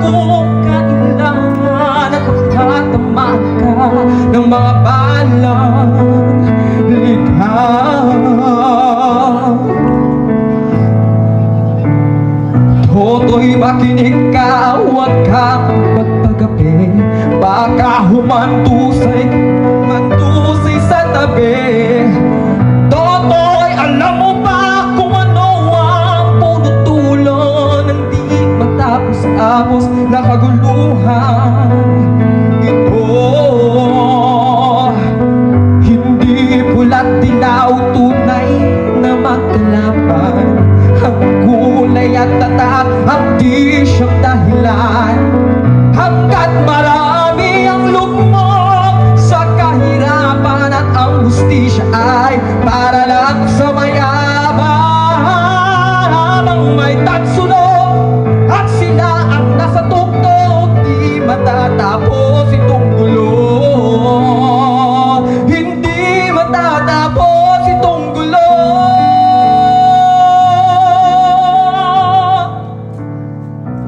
kung kailan at magtatamaan ka ng mga balang likha. Toto'y makinig ka, huwag kang magpagabi, baka humantusay sa tabi. Toto'y alam mo ba kung ano ang punot-dulo ng di matapos-apos na kaguluhan ito? Hindi pula't dilaw, tunay na magkalaban, ang kulay at tatak ang di siyang dahilan. Hanggat marami ang lugmok sa kahirapan at ang hustisya ay para lang sa mayaman. Ang may tagsulok at sila ang nasa tuktok, di matatapos itong gulo. Hindi matatapos itong gulo.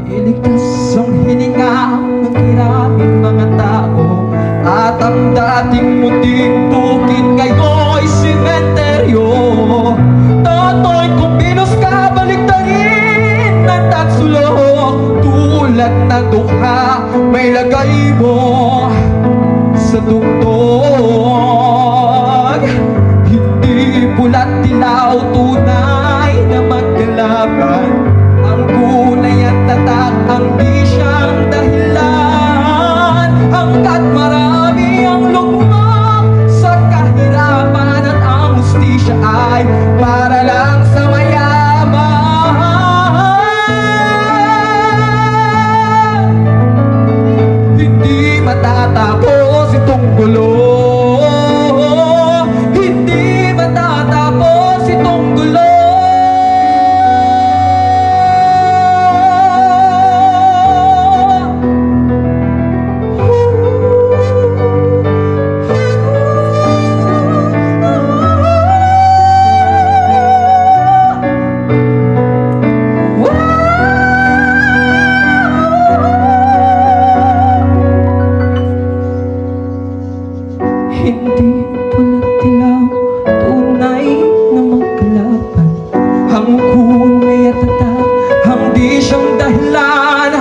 Iligtas ang hininga ng kiraming mga tao, at ang dating muting bukid ngayon'y simenteryo. Toto'y kung binos ka, baliktarin ng tagsulok, tulad ng dukha may lagay mo sa dugtog. Hindi pula't dilaw, tunay na magkalaban, ang kulay at tatak ang di siyang dahilan. Hanggat marami ang lugmok sa kahirapan at ang hustisya ay para lang sa mayaman. Hindi matatapos itong gulo. Hindi matatapos itong gulo. Hindi pula't dilaw, tunay na magkalaban, ang kulay at tatak ang di siyang dahilan.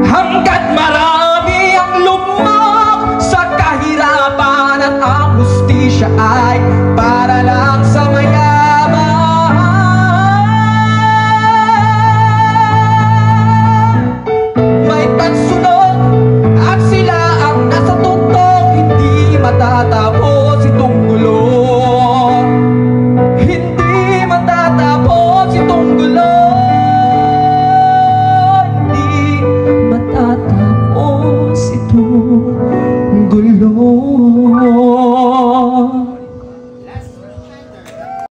Hanggat marami ang lugmok sa kahirapan at ang hustisya ay para lang sa mayaman. May tagsunod